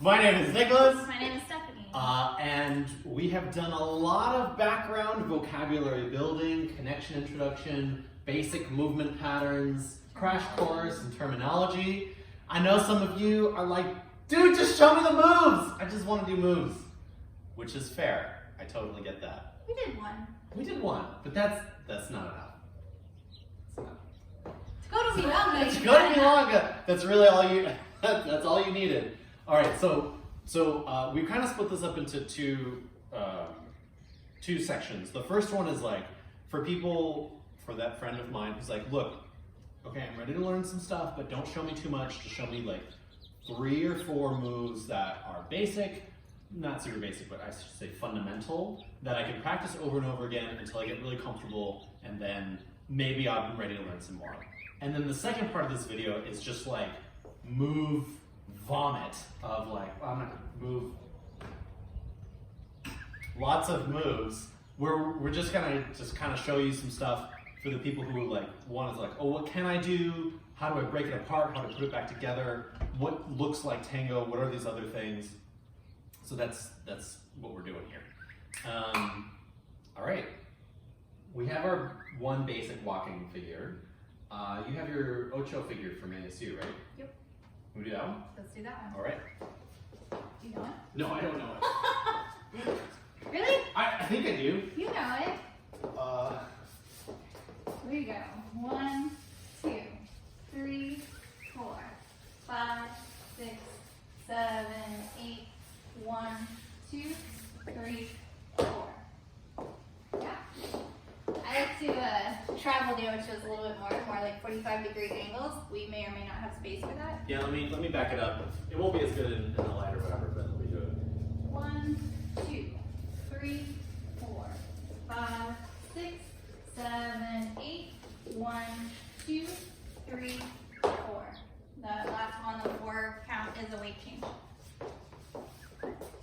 My name is Nicholas. My name is Stephanie. And we have done a lot of background vocabulary building, connection introduction, basic movement patterns, crash course, and terminology. I know some of you are like, dude, just show me the moves. I just want to do moves, which is fair. I totally get that. We did one. We did one, but that's not enough. Go to Milonga. Go to Milonga. That's really all you. That's all you needed. All right. So we kind of split this up into two sections. The first one is like for that friend of mine who's like, look, okay, I'm ready to learn some stuff, but don't show me too much. Just show me like 3 or 4 moves that are basic, not super basic, but I should say fundamental, that I can practice over and over again until I get really comfortable, and then maybe I'm ready to learn some more. And then the second part of this video is just like move vomit of like, I'm not gonna move, lots of moves where we're just gonna kind of show you some stuff for the people who like want to like, oh, what can I do? How do I break it apart? How to put it back together? What looks like tango? What are these other things? So that's what we're doing here. All right, we have our one basic walking figure. You have your ocho figure from ASU, right? Yep. Can we do that one? Let's do that one. All right. Do you know it? No, I don't know it. Really? I think I do. You know it. Here you go. 1, 2, 3, 4, 5, 6, 7, 8. 1, 2, 3, 4. Yeah. I like to travel the ocho's a little bit more like 45-degree angles. We may or may not have space for that. Yeah, let me back it up. It won't be as good in the light or whatever, but let me do it. 1, 2, 3, 4, 5, 6, 7, 8. 1, 2, 3, 4. The last one, the 4 count, is a weight change.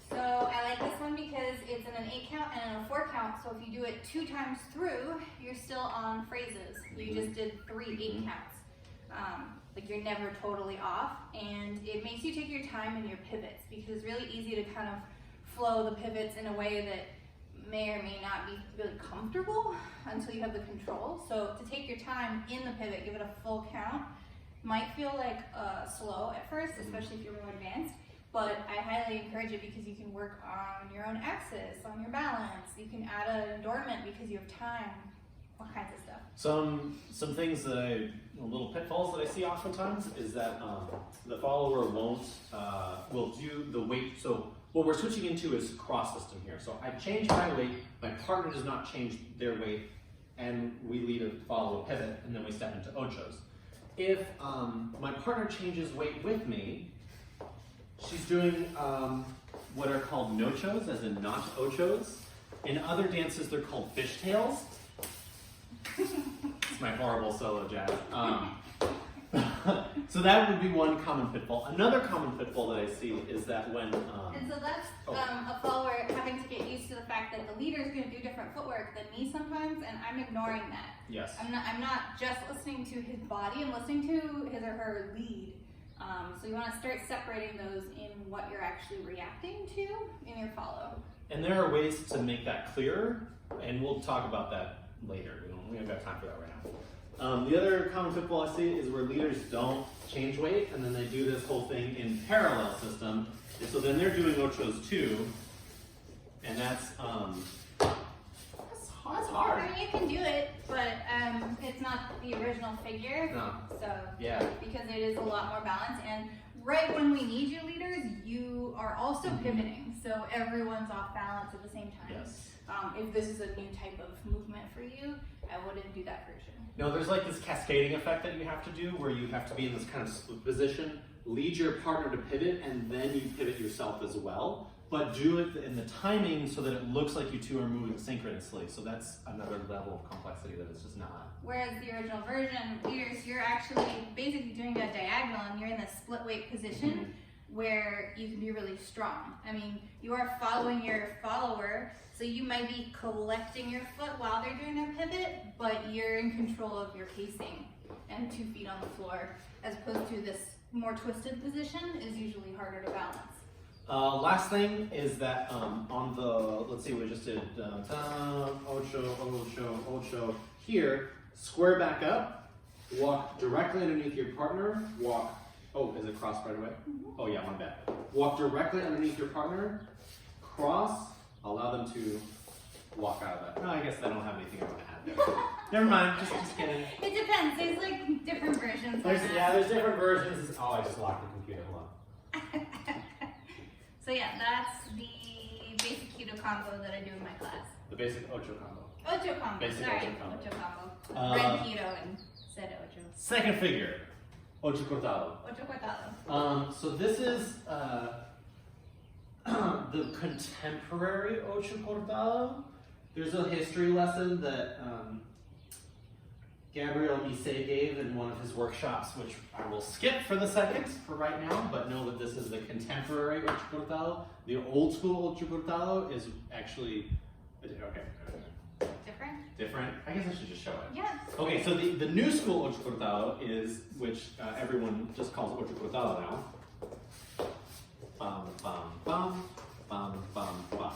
So I like this one because it's in an 8 count and in a 4 count. So if you do it 2 times through, you're still on phrases. You just did 3 8 counts. Like you're never totally off, and it makes you take your time in your pivots because it's really easy to kind of flow the pivots in a way that may or may not be really comfortable until you have the control. So to take your time in the pivot, give it a full count. Might feel like slow at first, especially if you're more advanced, but I highly encourage it because you can work on your own axis, on your balance. You can add an adornment because you have time, all kinds of stuff. Some things that little pitfalls that I see oftentimes is that the follower will do the weight. So what we're switching into is cross system here. So I change my weight, my partner does not change their weight, and we follow a pivot, and then we step into ochos. If my partner changes weight with me, she's doing what are called nochos, as in not ochos. In other dances, they're called fishtails. It's my horrible solo jazz. So that would be one common pitfall. Another common pitfall that I see is that when... and so that's a follower having to get used to the fact that the leader is going to do different footwork than me sometimes, and I'm ignoring that. Yes. I'm not just listening to his body, I'm listening to his or her lead. So you want to start separating those in what you're actually reacting to in your follow. And there are ways to make that clearer, and we'll talk about that later. We haven't got time for that right now. The other common pitfall I see is where leaders don't change weight, and then they do this whole thing in parallel system. And so then they're doing ochos too, and that's hard. I mean, you can do it, but it's not the original figure. No. So Yeah. because it is a lot more balanced, and right when we need you leaders, you are also pivoting, so everyone's off balance at the same time. Yes. If this is a new type of movement for you, I wouldn't do that version. No, there's like this cascading effect that you have to do where you have to be in this kind of split position, lead your partner to pivot, and then you pivot yourself as well. But do it in the timing so that it looks like you two are moving synchronously. So that's another level of complexity that it's just not. Whereas the original version, leaders, you're actually basically doing a diagonal and you're in this split weight position where you can be really strong. I mean, you are following your follower, so you might be collecting your foot while they're doing their pivot, but you're in control of your pacing and 2 feet on the floor, as opposed to this more twisted position is usually harder to balance. Last thing is that on the, let's see, we just did ocho, ocho, ocho. Here, square back up, walk directly underneath your partner, walk, oh, is it crossed right away? Oh yeah, my bad. Walk directly underneath your partner, cross, allow them to walk out of that. No, I guess I don't have anything I want to add there. Never mind, just kidding. It depends, there's like different versions. There's different versions. Oh, I just locked the computer, hold on. So yeah, that's the basic keto combo that I do in my class. The basic ocho combo. Ocho combo, Basic sorry. ocho combo. Ocho combo. Red keto and said ocho. Second figure, ocho cortado. Ocho cortado. So this is the contemporary ocho cortado. There's a history lesson that Gabriel Misé gave in one of his workshops, which I will skip for the second for right now, but know that this is the contemporary ocho cortado. The old school ocho cortado is actually, okay. Different? I guess I should just show it. Yeah. Okay, so the new school ocho cortado is, which everyone just calls ocho cortado now. Bum, bum, bum, bum, bum, bum.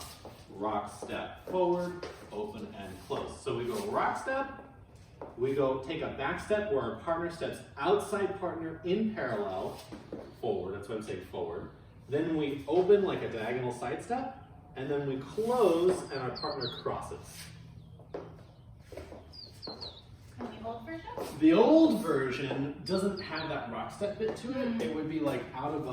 Rock, step, forward, open, and close. So we go rock step, we go take a back step where our partner steps outside partner in parallel, forward, that's what I'm saying, forward. Then we open like a diagonal side step, and then we close and our partner crosses. And the old version? The old version doesn't have that rock step bit to it. It would be like out of,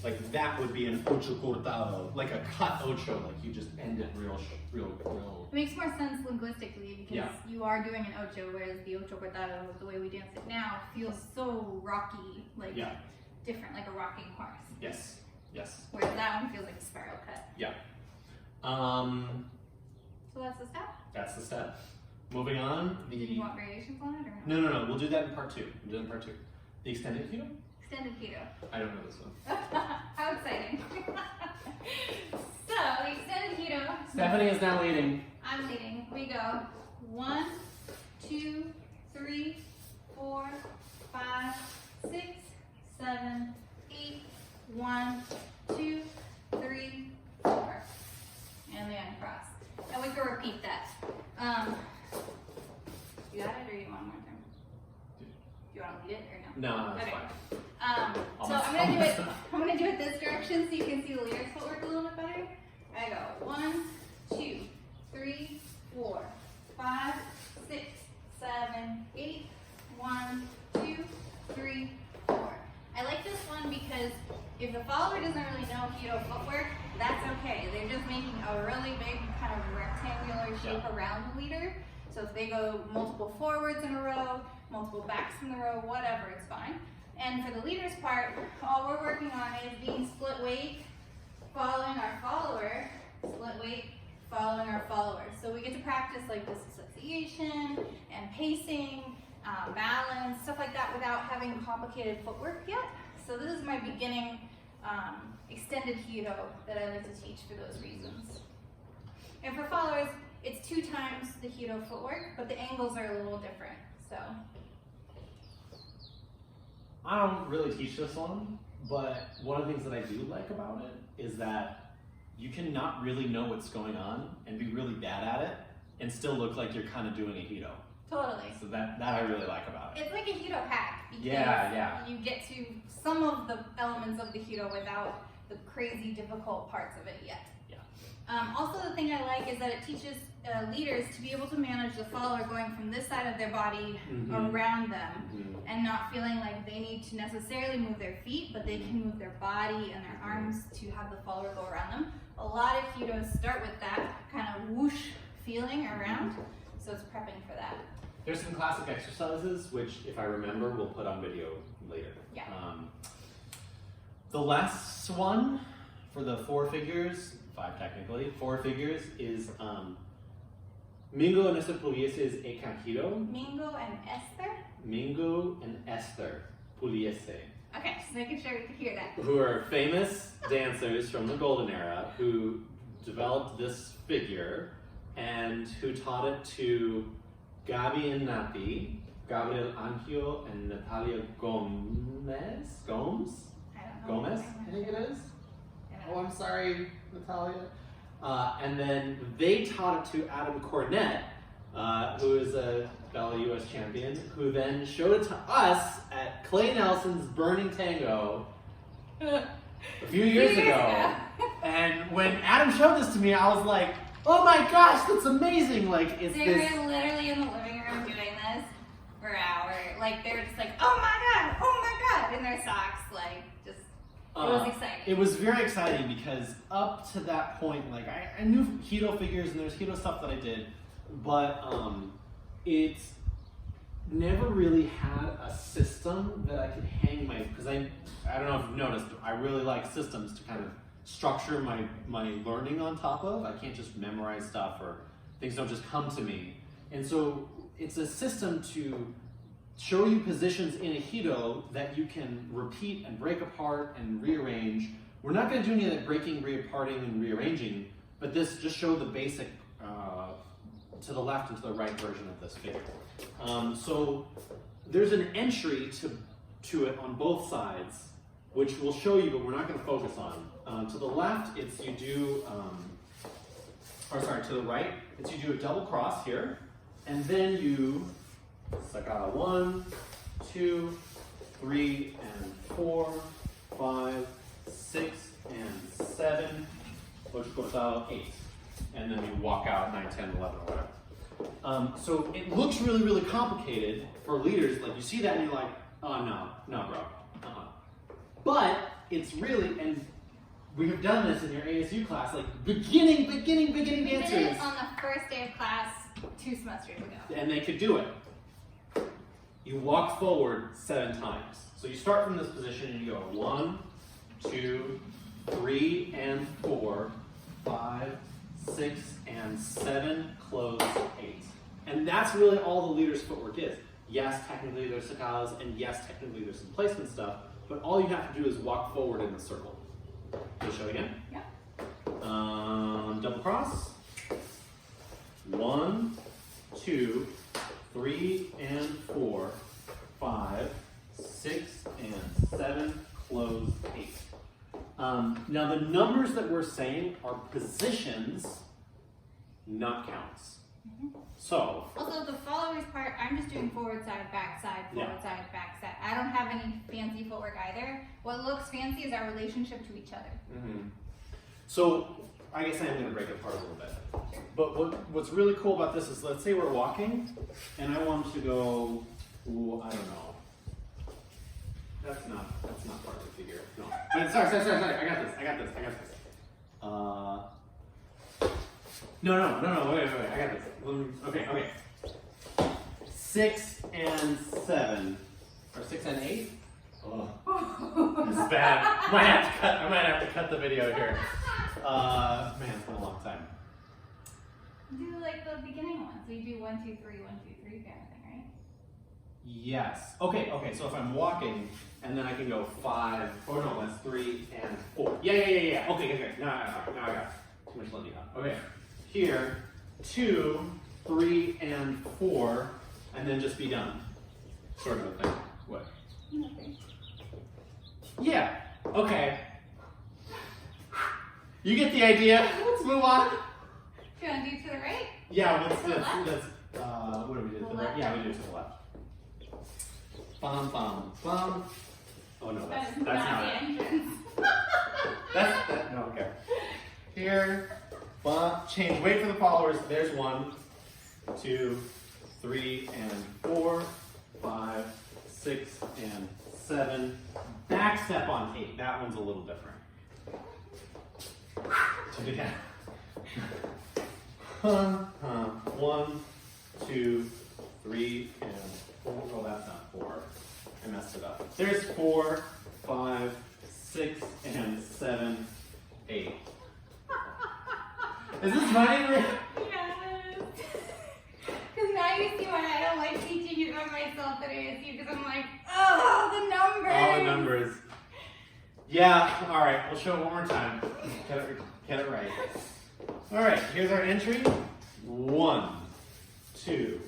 like that would be an ocho cortado, like a cut ocho, like you just end it real. It makes more sense linguistically because you are doing an ocho, whereas the ocho cortado, the way we dance it now, feels so rocky, like different, like a rocking horse. Yes. Whereas that one feels like a spiral cut. Yeah. So that's the step? That's the step. Moving on. Do you want variations on it or no? No. We'll do that in part two. The extended keto? Extended keto. I don't know this one. How exciting. So, the extended keto. Stephanie is now leading. I'm leading. We go 1, 2, 3, 4, 5, 6, 7, 8, 1, 2, 3, 4. And then cross. And we can repeat that. You got it or you want more time? Do you want to lead it or no? No, that's Okay. fine. So I'm gonna do it this direction so you can see the leader's footwork a little bit better. I go 1, 2, 3, 4, 5, 6, 7, 8, 1, 2, 3, 4. I like this one because if the follower doesn't really know keto footwork, that's okay. They're just making a really big kind of rectangular shape around the leader. So if they go multiple forwards in a row, multiple backs in a row, whatever, it's fine. And for the leader's part, all we're working on is being split weight, following our follower, split weight, following our follower. So we get to practice like disassociation and pacing, balance, stuff like that without having complicated footwork yet. So this is my beginning extended keto that I like to teach for those reasons. And for followers, it's 2 times the keto footwork, but the angles are a little different, so. I don't really teach this one, but one of the things that I do like about it is that you can not really know what's going on and be really bad at it and still look like you're kind of doing a keto. Totally. So that I really like about it. It's like a keto hack because you get to some of the elements of the keto without the crazy difficult parts of it yet. Also, the thing I like is that it teaches leaders to be able to manage the follower going from this side of their body around them and not feeling like they need to necessarily move their feet, but they can move their body and their arms to have the follower go around them. A lot of ketos start with that kind of whoosh feeling around, so it's prepping for that. There's some classic exercises, which if I remember, we'll put on video later. Yeah. The last one for the 4 figures, 5 technically, 4 figures is Mingo and Esther Puliese is Ekanjiro. Mingo and Esther? Mingo and Esther Puliese. Okay, just making sure we can hear that. Who are famous dancers from the Golden Era who developed this figure and who taught it to Gabi and Nati, Gabriel Angio and Natalia Gomes? I don't Gomez, I think it is. Oh, I'm sorry, Natalia. And then they taught it to Adam Cornett, who is a fellow U.S. champion, who then showed it to us at Clay Nelson's Burning Tango a few years ago. And when Adam showed this to me, I was like, oh my gosh, that's amazing! Like, it's They were literally in the living room doing this for hours. Like, they were just like, oh my god, in their socks, like, just, it was exciting. It was very exciting because up to that point, like, I knew Hito figures and there's Hito stuff that I did, but it's never really had a system that I could hang my, because I don't know if you've noticed, I really like systems to kind of structure my learning on top of. I can't just memorize stuff, or things don't just come to me. And so it's a system to show you positions in a Hito that you can repeat and break apart and rearrange. We're not going to do any of that breaking, reapparting, and rearranging, but this just showed the basic to the left and to the right version of this figure. So there's an entry to it on both sides, which we'll show you, but we're not going to focus on. To the left, it's you do, to the right, it's you do a double cross here, and then you sakata 1, 2, 3, and 4, 5, 6, and 7, ocho, 8. And then you walk out 9, 10, 11, or whatever. So it looks really, really complicated for leaders. Like, you see that and you're like, oh, no, bro. But it's really, and we have done this in your ASU class, like beginning dancers. We did it on the first day of class 2 semesters ago. And they could do it. You walk forward 7 times. So you start from this position and you go 1, 2, 3, and 4, 5, 6, and 7, close 8. And that's really all the leader's footwork is. Yes, technically there's sakalas, and yes, technically there's some placement stuff, but all you have to do is walk forward in the circle. Can you show again? Yeah. Double cross. 1, 2, 3, and 4, 5, 6, and 7, close 8. Now the numbers that we're saying are positions, not counts. So. Also, the followers part, I'm just doing forward side, back side, forward side, back side. I don't have any fancy footwork either. What looks fancy is our relationship to each other. So, I guess I am going to break it apart a little bit. But what's really cool about this is, let's say we're walking, and I want to go, ooh, I don't know. That's not part of the figure. No. But sorry. I got this. No, wait. I got this. Okay. 6 and 7. Or 6 and 8? Oh. This is bad. I might have to cut the video here. Man, it's been a long time. Do like the beginning one. So you do 1, 2, 3, 1, 2, 3 kind of thing, right? Yes. Okay. So if I'm walking, and then I can go 5. Oh no, that's 3 and 4. Yeah. Okay. Now I got it. Too much letting out. Okay. Here, 2, 3, and 4, and then just be done. Sort of a thing. What? Nothing. Yeah. Okay. You get the idea. Let's move on. Do you want to do to the right? Yeah. Let's. To the left? What do we do? The left? Yeah, we do it to the left. Bum. Oh no, that's not not the it. entrance. No, okay. Here, change. Wait for the followers. There's 1, 2, 3, and 4, 5, 6, and 7. Back step on 8. That one's a little different. So again. 1, 2, 3, and 4. Oh, that's not 4. I messed it up. There's 4, 5, 6, and 7, 8. Is this funny? Yes. Because now you see why I don't like teaching it by myself at ASU, because I'm like, oh, the numbers. All the numbers. Yeah, all right, we'll show it one more time. Get it right. All right, here's our entry. 1, 2,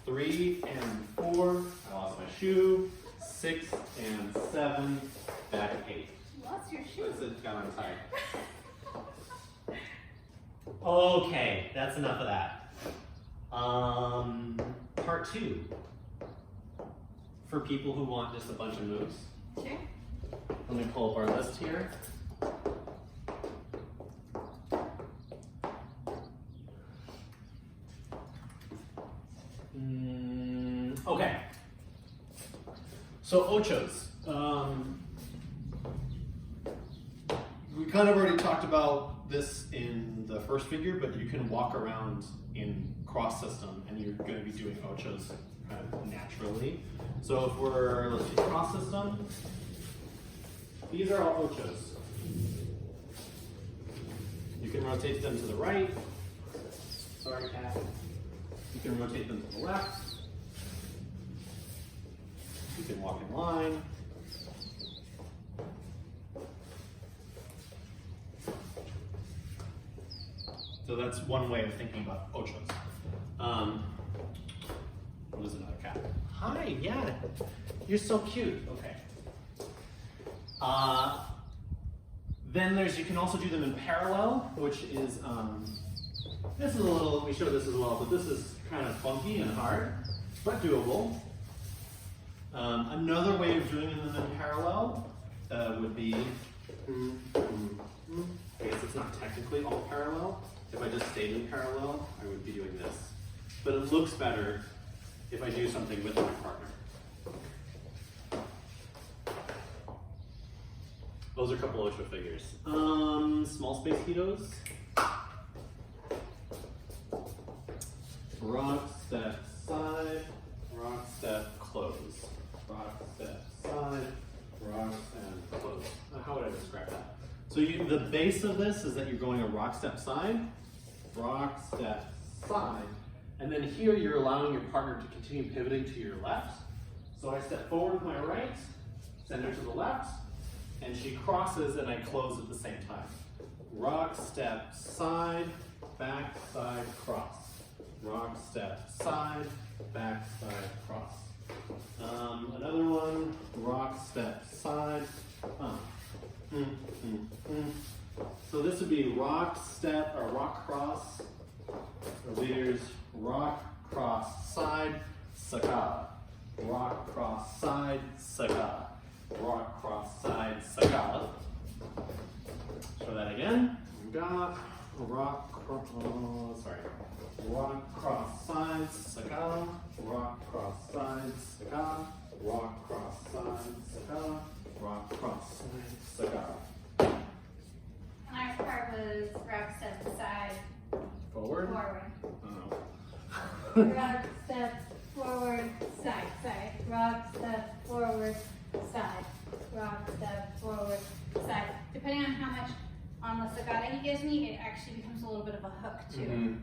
3, and 4. I lost my shoe. 6 and 7, back 8. It's your shoe. What's it got untied? Okay, that's enough of that. Part 2. For people who want just a bunch of moves. Sure. Let me pull up our list here. Okay. So ochos. We kind of already talked about this in the first figure, but you can walk around in cross system and you're going to be doing ochos kind of naturally. So if we're, let's do cross system, these are all ochos. You can rotate them to the right. Sorry, cat. You can rotate them to the left. You can walk in line. So that's one way of thinking about ochos. What is another cat? Hi, yeah, you're so cute. Okay. Then you can also do them in parallel, which is, this is a little, we showed this as well, but this is kind of funky and hard, but doable. Another way of doing them in parallel would be, I guess it's not technically all parallel. If I just stayed in parallel, I would be doing this. But it looks better if I do something with my partner. Those are a couple Ocho figures. Small space Hitos. Rock, step, side, rock, step, close. Rock, step, side, rock, and close. How would I describe that? So the base of this is that you're going a rock, step, side, and then here you're allowing your partner to continue pivoting to your left. So I step forward with my right, send her to the left, and she crosses and I close at the same time. Rock, step, side, back, side, cross. Rock, step, side, back, side, cross. Another one, rock, step, side. So this would be rock, step, or rock, cross. The leaders, rock, cross, side, saga. Rock, cross, side, saga. Rock, cross, side, saga. Show that again. Got rock, rock, cross, side, saga. Rock, cross, side, saga. Rock, cross, side, saga. Rock, cross, side, saga. And our part was rock, step, side, Forward? forward. Oh. Rock, step, forward, side, side. Rock, step, forward, side. Rock, step, forward, side. Depending on how much on the sagata he gives me, it actually becomes a little bit of a hook too.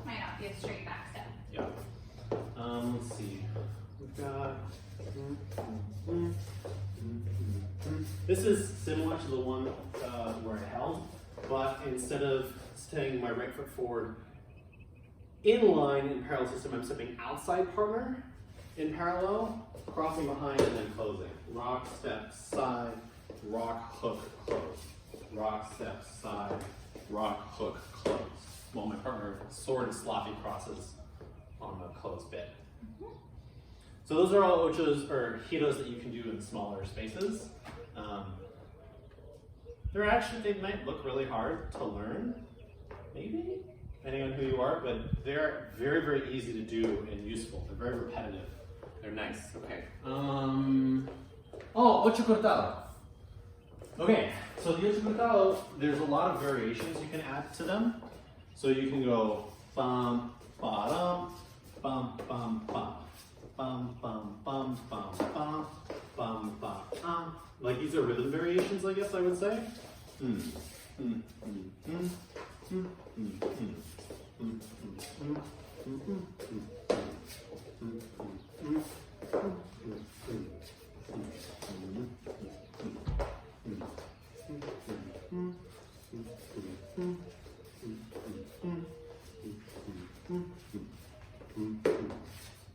Might not be a straight back step. Yeah. Let's see. We've got. This is similar to the one where I held, but instead of staying my right foot forward in line in parallel system, I'm stepping outside partner in parallel, crossing behind and then closing. Rock, step, side, rock, hook, close. Rock, step, side, rock, hook, close. While my partner sort of sloppy crosses on the closed bit. So those are all ochos or hitos that you can do in smaller spaces. They might look really hard to learn, maybe, depending on who you are, but they're very, very easy to do and useful. They're very repetitive. They're nice. Okay. Ocho cortado. Okay, so the ocho cortado, there's a lot of variations you can add to them. So you can go bum, ba-dum, bum, bum, bum. Bum, bum, bum, bum, bum, bum, bum, Like these are rhythm variations, I guess I would say.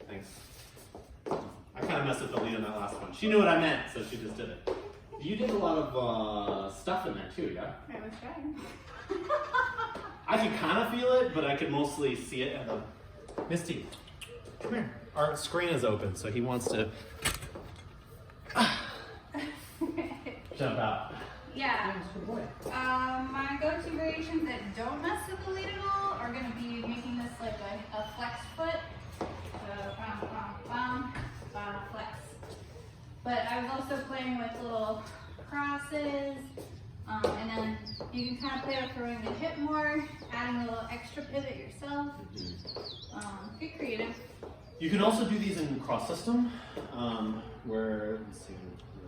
Thanks. I kind of messed up the lead on that last one. She knew what I meant, so she just did it. You did a lot of stuff in there too, yeah? I was trying. I can kind of feel it, but I can mostly see it at the... Misty, come here. Our screen is open, so he wants to jump out. Yeah. Good boy. My go-to variations that don't mess with the lead at all are going to be making this like a flex foot. So, flex. But I was also playing with little crosses, and then you can kind of play with throwing the hip more, adding a little extra pivot yourself. Get creative. You can also do these in cross system, where, let's see,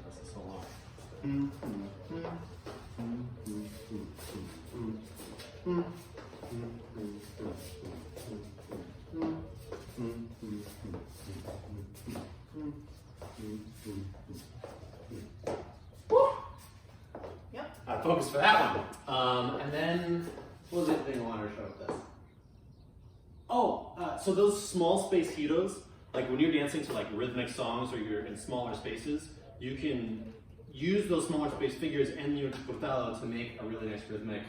this is so long. Yep. Focus for that one. And then, what was the other thing I wanted to show with this? Oh, so those small space hitos, like when you're dancing to like rhythmic songs or you're in smaller spaces, you can use those smaller space figures and your cortado to make a really nice rhythmic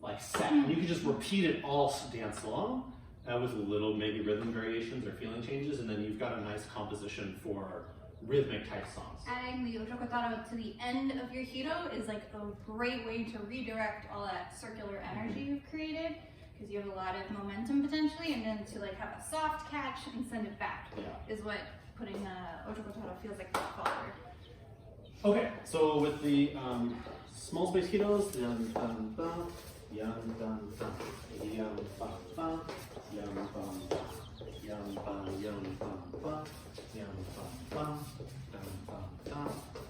like set. And you can just repeat it all dance long with little maybe rhythm variations or feeling changes, and then you've got a nice composition for rhythmic type songs. Adding the ocho cortado to the end of your hito is like a great way to redirect all that circular energy you've created, because you have a lot of momentum potentially, and then to like have a soft catch and send it back is what putting ocho cortado feels like forward. Okay, so with the small space hitos, yum bum bum, yum bum bum, yum bum bum, yum bum bum, yum bum yum bum bum, yum bum bum, yum bum bum, bum bum bum,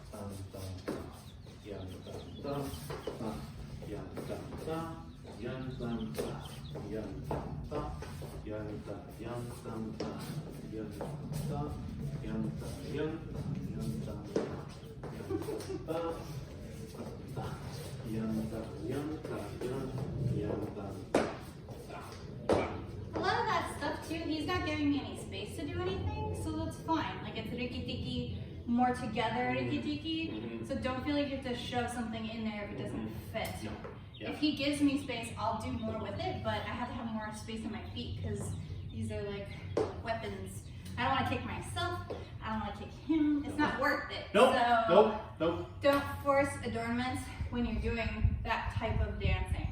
yum bum bum, yum bum bum, yum bum bum, yum bum bum, yum bum yum bum bum, yum bum, yum bum yum, yum bum. A lot of that stuff too, he's not giving me any space to do anything, so that's fine. Like it's riki-tiki, more together riki-tiki, so don't feel like you have to shove something in there if it doesn't fit. No. Yeah. If he gives me space, I'll do more with it, but I have to have more space in my feet because these are like weapons. I don't want to kick myself, I don't want to kick him, it's not worth it. Nope, So nope. don't force adornments when you're doing that type of dancing.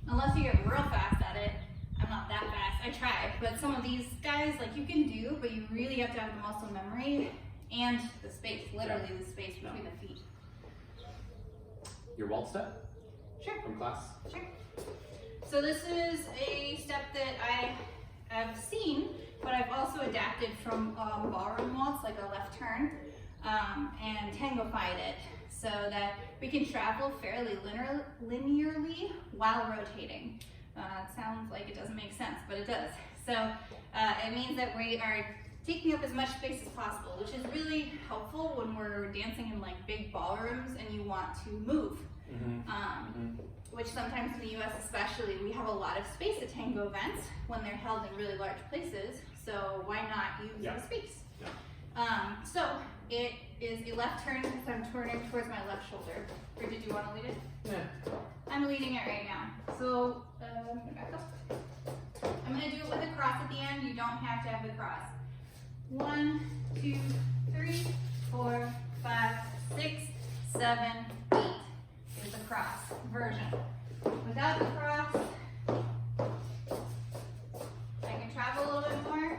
Unless you get real fast at it. I'm not that fast, I try, but some of these guys, like you can do, but you really have to have the muscle memory and the space, literally the space between the feet. Your waltz step Sure. from class? Sure. So this is a step that I have seen, but I've also adapted from ballroom waltz, like a left turn, and tangofied it so that we can travel fairly linearly while rotating. It sounds like it doesn't make sense, but it does. So it means that we are taking up as much space as possible, which is really helpful when we're dancing in like big ballrooms and you want to move. Which sometimes in the US especially, we have a lot of space at tango events when they're held in really large places, so why not use the space? So it is a left turn because I'm turning towards my left shoulder. Or did you want to lead it? Yeah. I'm leading it right now. So I'm gonna back up. I'm gonna do it with a cross at the end. You don't have to have the cross. 1, 2, 3, 4, 5, 6, 7, 8 is the cross version. Without the cross, I can travel a little bit more.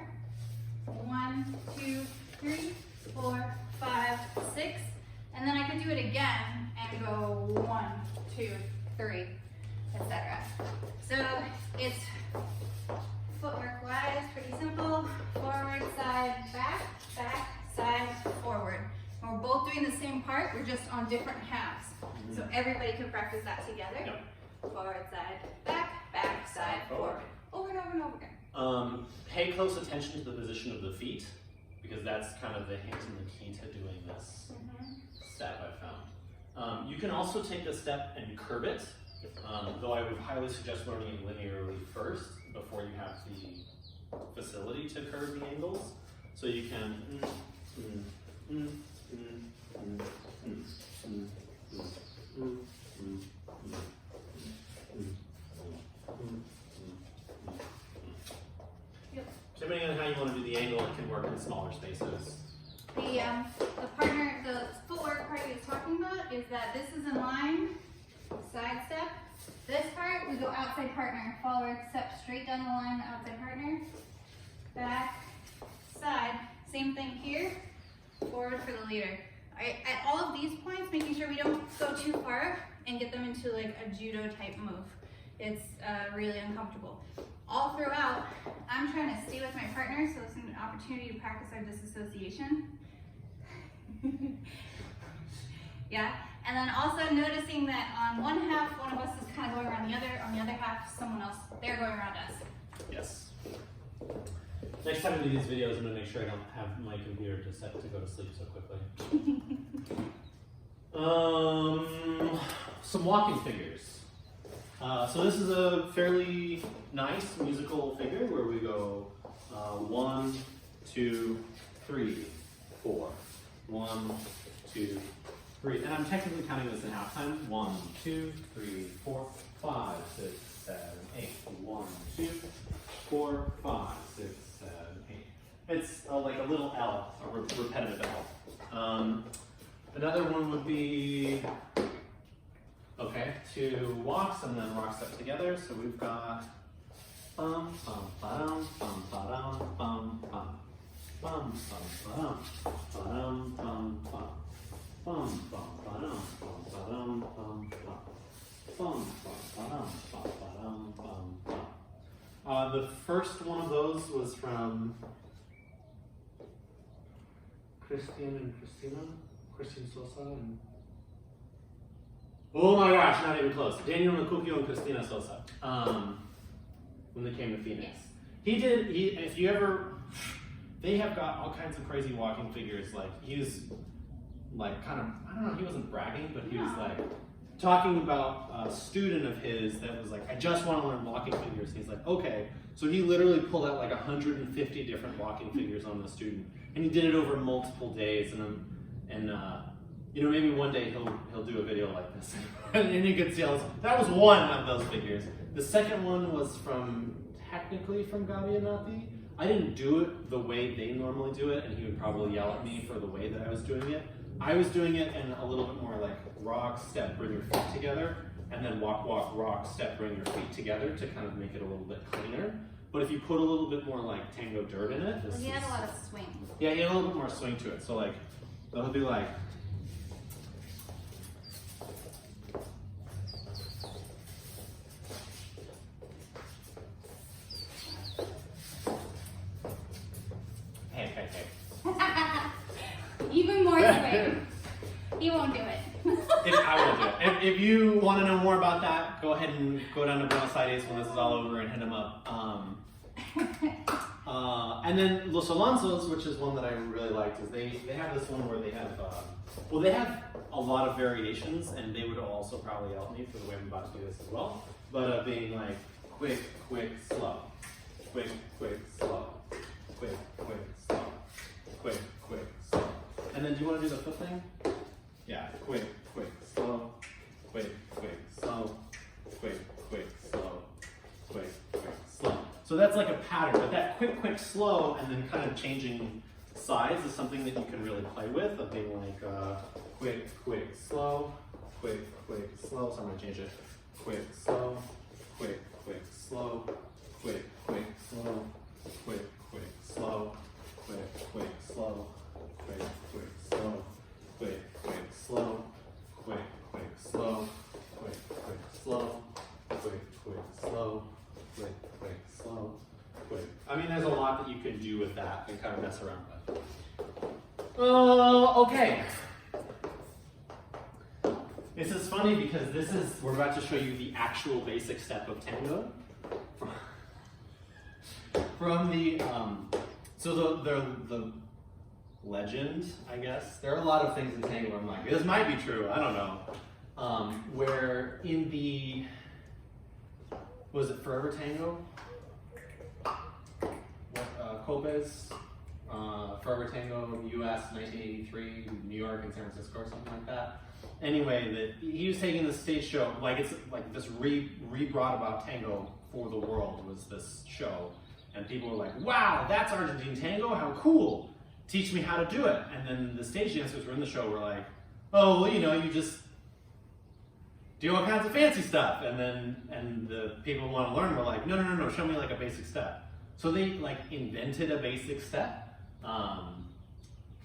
1, 2, 3, 4, 5, 6, and then I can do it again and go 1, 2, 3, etc. So it's footwork wise, pretty simple. Forward, side, back, side, forward. And we're both doing the same part, we're just on different halves. So everybody can practice that together. Yep. Forward, side, back, side, forward. Over and over and over again. Pay close attention to the position of the feet, because that's kind of the hint and the key to doing this step I've found. You can also take a step and curve it, though I would highly suggest learning it linearly first before you have the facility to curve the angles. So you can angle, it can work in smaller spaces. The footwork part he was talking about is that this is in line, side step. This part, we go outside partner, forward, step straight down the line, outside partner, back, side. Same thing here, forward for the leader. At all of these points, making sure we don't go too far and get them into like a judo type move. It's really uncomfortable. All throughout, I'm trying to stay with my partner, so it's an opportunity to practice our disassociation. Yeah, and then also noticing that on one half, one of us is kind of going around the other, on the other half, someone else, they're going around us. Yes. Next time I do these videos, I'm going to make sure I don't have my computer just set to go to sleep so quickly. Some walking figures. So this is a fairly nice musical figure where we go 1, 2, 3, 4. 1, 2, 3. And I'm technically counting this in half time. 1, 2, 3, 4, 5, 6, 7, 8. 1, 2, 4, 5, 6, 7, 8. It's like a little L, a repetitive L. Another one would be, okay, 2 walks and then rock step together. So we've got bum, bum, ba-dum, bum, ba-dum, bum, bum. Bum bum ba-dum, bum bum bum bum ba-dum, bum ba-dum, bum bum ba-dum, bum bum bum. The first one of those was from Christine Sosa and oh my gosh, not even close. Daniel Nakukio and Christina Sosa. When they came to Phoenix. If you ever, they have got all kinds of crazy walking figures. Like he was like kind of, I don't know, he wasn't bragging, but he was like talking about a student of his that was like, I just want to learn walking figures. And he's like, okay. So he literally pulled out like 150 different walking figures on the student. And he did it over multiple days. And you know, maybe one day he'll do a video like this. And you can see that was one of those figures. The second one was technically from Gavianati. I didn't do it the way they normally do it, and he would probably yell at me for the way that I was doing it. I was doing it in a little bit more like rock, step, bring your feet together, and then walk, walk, rock, step, bring your feet together to kind of make it a little bit cleaner. But if you put a little bit more like tango dirt in it, He had a lot of swing. Yeah, he had a little bit more swing to it. So like, it'll be like, Even more swing. He won't do it. I will do it. If you want to know more about that, go ahead and go down to Buenos Aires when this is all over and hit him up. And then Los Alonsos, which is one that I really liked, is they have this one where they have, they have a lot of variations, and they would also probably help me for the way I'm about to do this as well. But being like quick, quick, slow, quick, quick, slow, quick, quick, slow, quick, quick, slow. And then do you want to do the foot thing? Yeah, quick, quick, slow, quick, quick, slow, quick, quick, slow, quick, quick, slow. So that's like a pattern, but that quick, quick, slow, and then kind of changing sides is something that you can really play with, of being like quick, quick, slow, quick, quick, slow. So I'm going to change it. Quick, slow, quick, quick, slow, quick, quick, slow, quick, quick, slow, quick, quick, slow, quick, quick, slow, quick, quick, slow, quick, quick, slow, quick, quick, slow, quick, quick, slow, quick, quick, slow, quick. I mean, there's a lot that you can do with that and kind of mess around with. Okay. This is funny because we're about to show you the actual basic step of tango. From the, the legend, I guess. There are a lot of things in tango where I'm like, this might be true, I don't know. Where in the, was it Forever Tango? Copes, Forever Tango, US, 1983, New York and San Francisco or something like that. Anyway, that he was taking the stage show, like it's like this re-brought about tango for the world was this show. And people were like, wow, that's Argentine tango, how cool. Teach me how to do it. And then the stage dancers were in the show were like, oh, well, you know, you just do all kinds of fancy stuff. And the people who want to learn were like, no, show me like a basic step. So they like invented a basic step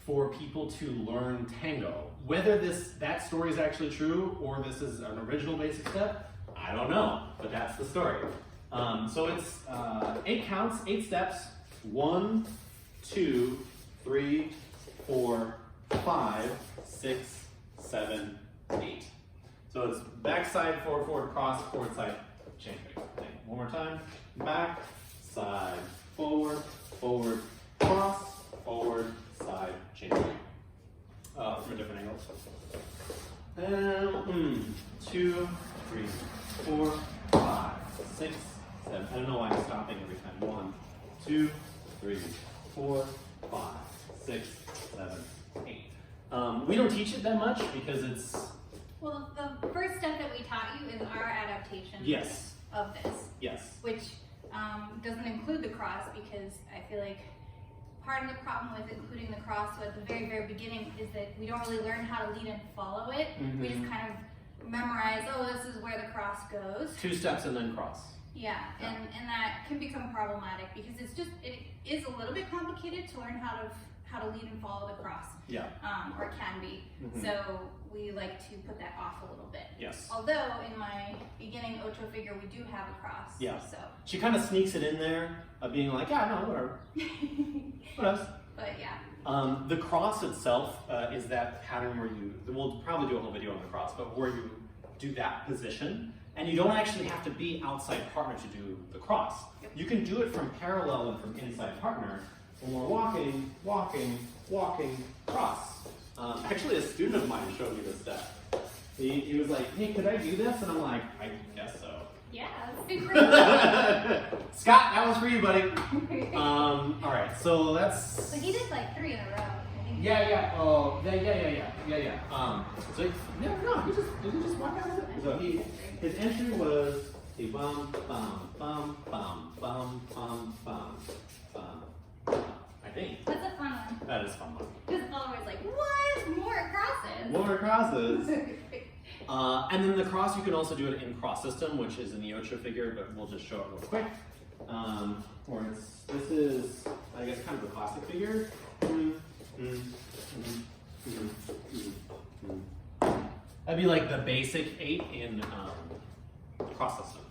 for people to learn tango. Whether that story is actually true or this is an original basic step, I don't know, but that's the story. So it's 8 counts, 8 steps. 1, 2, 3, 4, 5, 6, 7, 8. So it's back, side, forward, forward, cross, forward, side, change. One more time. Back, side, forward, forward, cross, forward, side, change. From a different angle. And 2, 3, 4, 5, 6, 7. I don't know why I'm stopping every time. 1, 2, 3, 4, 5, 6, 7, 8. We don't teach it that much because it's. Well, the first step that we taught you is our adaptation Yes. of this. Yes. Which doesn't include the cross because I feel like part of the problem with including the cross at the very, very beginning is that we don't really learn how to lead and follow it. Mm-hmm. We just kind of memorize, oh, this is where the cross goes. 2 steps and then cross. Yeah, and that can become problematic because it is a little bit complicated to learn how to lead and follow the cross. Yeah. Or it can be. Mm-hmm. So we like to put that off a little bit. Yes. Although in my beginning ocho figure we do have a cross. Yeah. So. She kind of sneaks it in there, being like, yeah, no, whatever. What else? But yeah. The cross itself is that pattern where we'll probably do a whole video on the cross, but where you do that position, and you don't actually have to be outside partner to do the cross. Yep. You can do it from parallel and from inside partner when we're walking, walking, walking, cross. Actually, a student of mine showed me this step. He was like, hey, could I do this? And I'm like, I guess so. Yeah, that's super cool. Scott, that was for you, buddy. All right, so that's. So he did like 3 in a row. I think. Yeah. Oh, yeah. So no, he just walked out of it. So his entry was a bum, bum, bum, bum, bum, bum, bum, bum. I think. That's a fun one. That is a fun one. His follower's like, what? More crosses? More crosses. And then the cross, you can also do it in cross system, which is in the ocho figure, but we'll just show it real quick. This is, I guess, kind of the classic figure. That'd be like the basic 8 in cross system.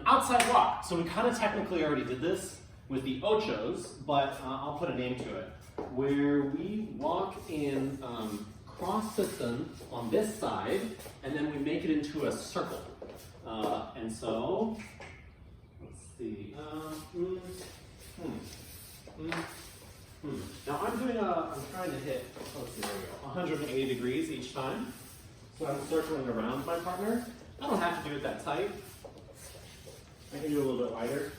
Outside walk. So we kind of technically already did this with the ochos, but I'll put a name to it. Where we walk in cross system on this side, and then we make it into a circle. And so, let's see. Now I'm trying to hit, let's see, there we go, 180 degrees each time. So I'm circling around my partner. I don't have to do it that tight. I can do it a little bit wider.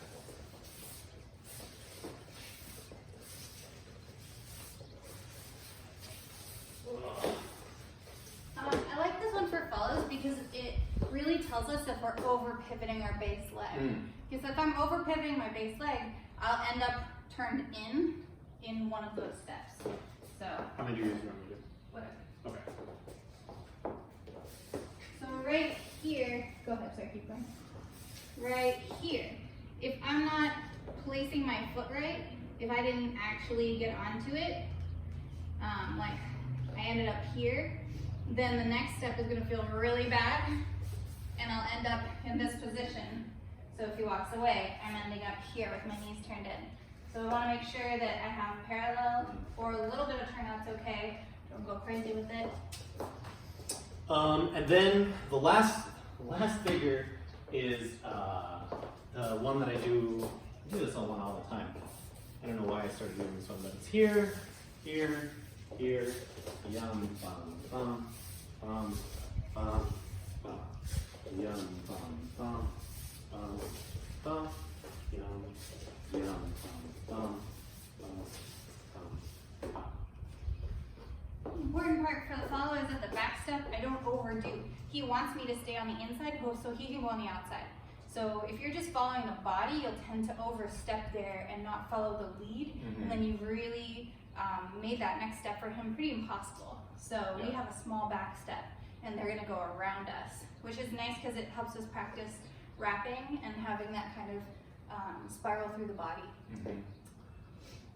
I like this one for follows because it really tells us if we're over pivoting our base leg. Because if I'm over pivoting my base leg, I'll end up turned in one of those steps. So. How many do you want to do? Whatever. Okay. So right here, go ahead, sorry, keep going. Right here, if I'm not placing my foot right, if I didn't actually get onto it, like I ended up here, then the next step is gonna feel really bad, and I'll end up in this position. So if he walks away, I'm ending up here with my knees turned in. So I wanna make sure that I have parallel or a little bit of turnout's okay. Don't go crazy with it. And then the last figure is the one that I do this on one all the time. I don't know why I started doing this one, but it's here, here, here, yum, bum, bum, bum, bum, bum, yum, bum, bum, bum, bum, yum, yum, bum, bum, bum, bum. Important part for the follow is that the back step I don't overdo. He wants me to stay on the inside so he can go on the outside. So if you're just following the body, you'll tend to overstep there and not follow the lead, and then you've really made that next step for him pretty impossible. So we have a small back step, and they're gonna go around us, which is nice because it helps us practice wrapping and having that kind of spiral through the body.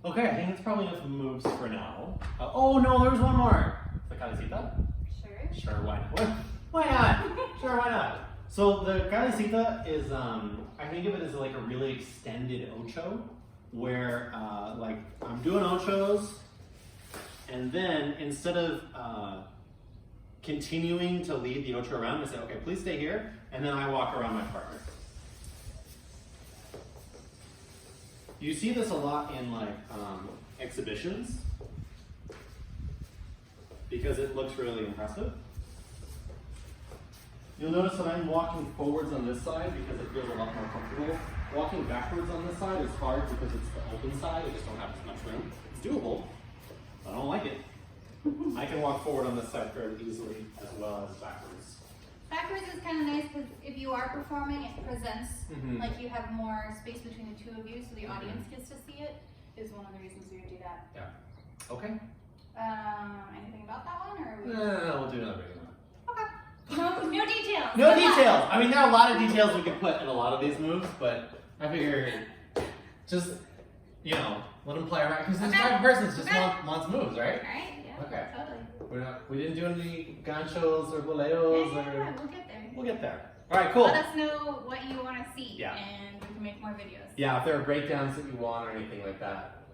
Okay, I think that's probably enough moves for now. Oh no, there's one more. The cabecita? Sure. Sure, why not? Why not? Sure, why not? So the cabecita is, I think of it as like a really extended ocho, where like I'm doing ochos, and then instead of continuing to lead the ocho around, I say, okay, please stay here, and then I walk around my partner. You see this a lot in like exhibitions because it looks really impressive. You'll notice that I'm walking forwards on this side because it feels a lot more comfortable. Walking backwards on this side is hard because it's the open side. I just don't have as much room. It's doable, but I don't like it. I can walk forward on this side fairly easily as well as backwards. Backwards is kind of nice because if you are performing, it presents like you have more space between the two of you, so the audience gets to see it. Is one of the reasons we would do that. Yeah. Okay. Anything about that one, or No, we'll do another video. okay? No details. No details. I mean, there are a lot of details we can put in a lot of these moves, but I figure just let them play around because this type of person just wants moves, right? Right. Yeah. Okay. Totally. We didn't do any ganchos or boleos Yeah, we'll get there. We'll get there. All right, cool. Let us know what you want to see, Yeah. and we can make more videos. Yeah, if there are breakdowns that you want or anything like that,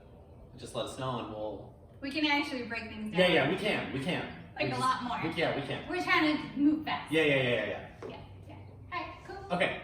just let us know and we'll. We can actually break things down. Yeah, we can. Like a lot more. We can. We're trying to move fast. Yeah. Yeah. All right. Cool. Okay.